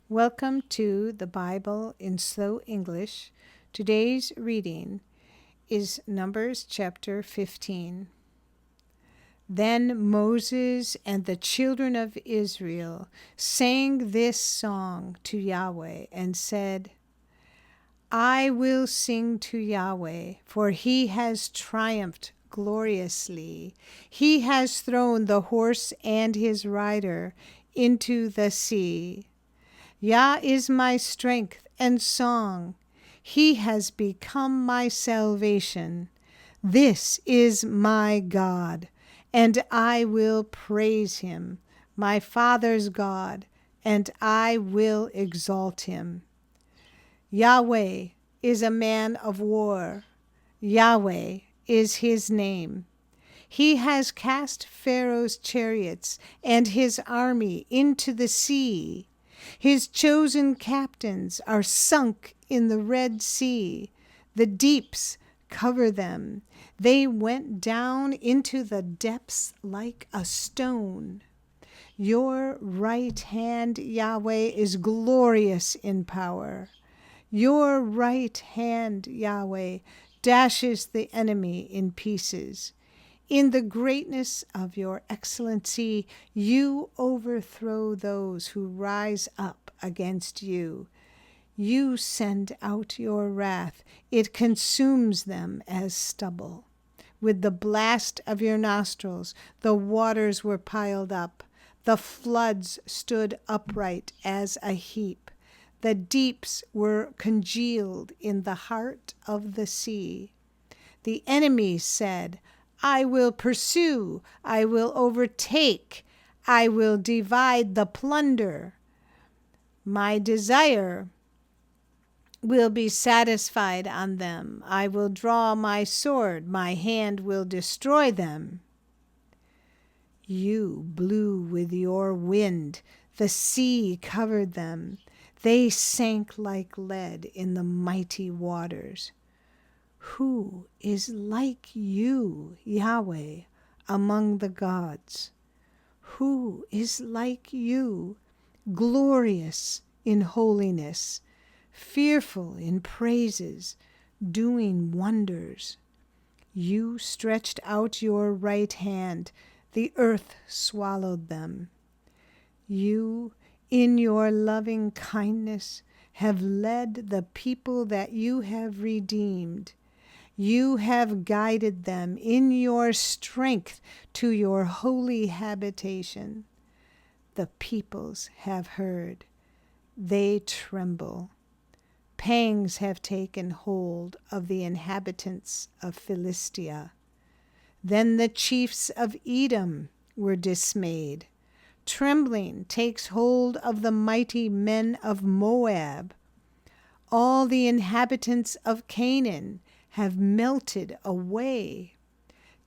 Welcome to the Bible in Slow English. Today's reading is Numbers chapter 15. Then Moses and the children of Israel sang this song to Yahweh and said, I will sing to Yahweh, for he has triumphed gloriously. He has thrown the horse and his rider into the sea. Yah is my strength and song. He has become my salvation. This is my God, and I will praise him, my father's God, and I will exalt him. Yahweh is a man of war. Yahweh is his name. He has cast Pharaoh's chariots and his army into the sea. His chosen captains are sunk in the Red Sea. The deeps cover them. They went down into the depths like a stone. Your right hand, Yahweh, is glorious in power. Your right hand, Yahweh, dashes the enemy in pieces. In the greatness of your excellency, you overthrow those who rise up against you. You send out your wrath. It consumes them as stubble. With the blast of your nostrils, the waters were piled up. The floods stood upright as a heap. The deeps were congealed in the heart of the sea. The enemy said, I will pursue, I will overtake, I will divide the plunder. My desire will be satisfied on them. I will draw my sword, my hand will destroy them. You blew with your wind, the sea covered them. They sank like lead in the mighty waters. Who is like you, Yahweh, among the gods? Who is like you, glorious in holiness, fearful in praises, doing wonders? You stretched out your right hand, the earth swallowed them. You, in your loving kindness, have led the people that you have redeemed. You have guided them in your strength to your holy habitation. The peoples have heard. They tremble. Pangs have taken hold of the inhabitants of Philistia. Then the chiefs of Edom were dismayed. Trembling takes hold of the mighty men of Moab. All the inhabitants of Canaan have melted away.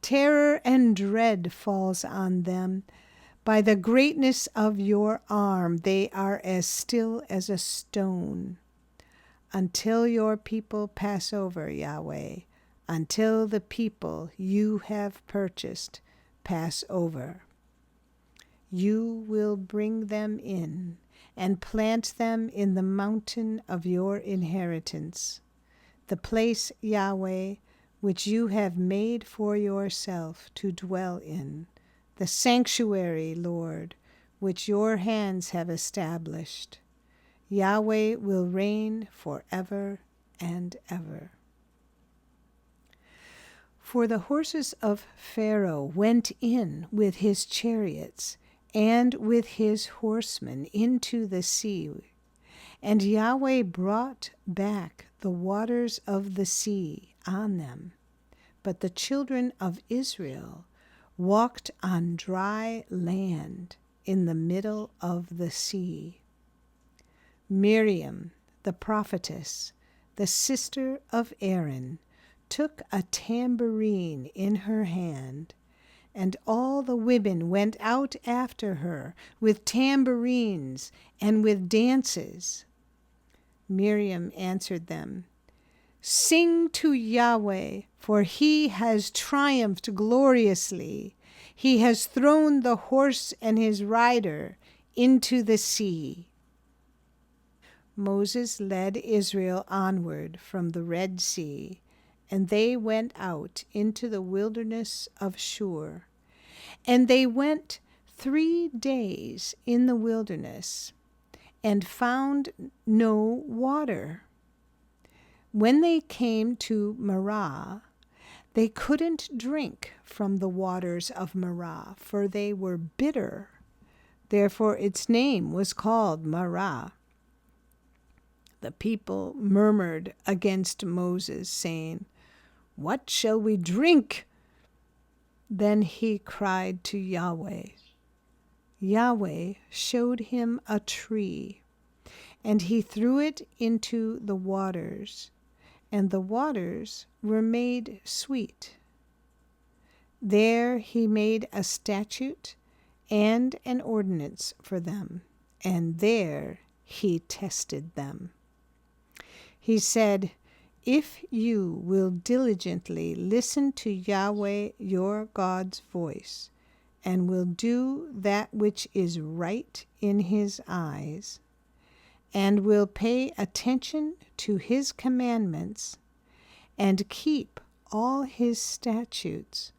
Terror and dread falls on them. By the greatness of your arm, they are as still as a stone. Until your people pass over, Yahweh, until the people you have purchased pass over. You will bring them in and plant them in the mountain of your inheritance, the place, Yahweh, which you have made for yourself to dwell in, the sanctuary, Lord, which your hands have established. Yahweh will reign forever and ever. For the horses of Pharaoh went in with his chariots and with his horsemen into the sea, and Yahweh brought back the waters of the sea on them. But the children of Israel walked on dry land in the middle of the sea. Miriam, the prophetess, the sister of Aaron, took a tambourine in her hand, and all the women went out after her with tambourines and with dances. Miriam answered them, Sing to Yahweh, for he has triumphed gloriously. He has thrown the horse and his rider into the sea. Moses led Israel onward from the Red Sea, and they went out into the wilderness of Shur. And they went 3 days in the wilderness and found no water. When they came to Marah, they couldn't drink from the waters of Marah, for they were bitter. Therefore its name was called Marah. The people murmured against Moses, saying, "What shall we drink?" Then he cried to Yahweh. Yahweh showed him a tree, and he threw it into the waters, and the waters were made sweet. There he made a statute and an ordinance for them, and there he tested them. He said, "If you will diligently listen to Yahweh your God's voice, and will do that which is right in his eyes, and will pay attention to his commandments, and keep all his statutes,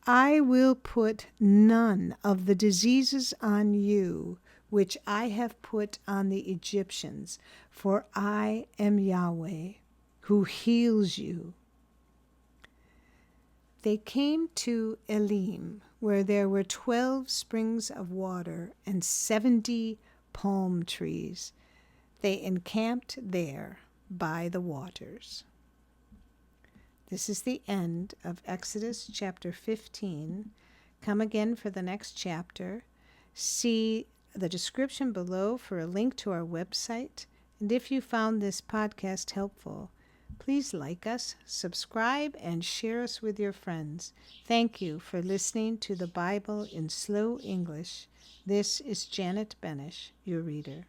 I will put none of the diseases on you which I have put on the Egyptians, for I am Yahweh, who heals you." They came to Elim, where there were 12 springs of water and 70 palm trees. They encamped there by the waters. This is the end of Exodus chapter 15. Come again for the next chapter. See the description below for a link to our website. And if you found this podcast helpful, please like us, subscribe, and share us with your friends. Thank you for listening to the Bible in Slow English. This is Janet Benish, your reader.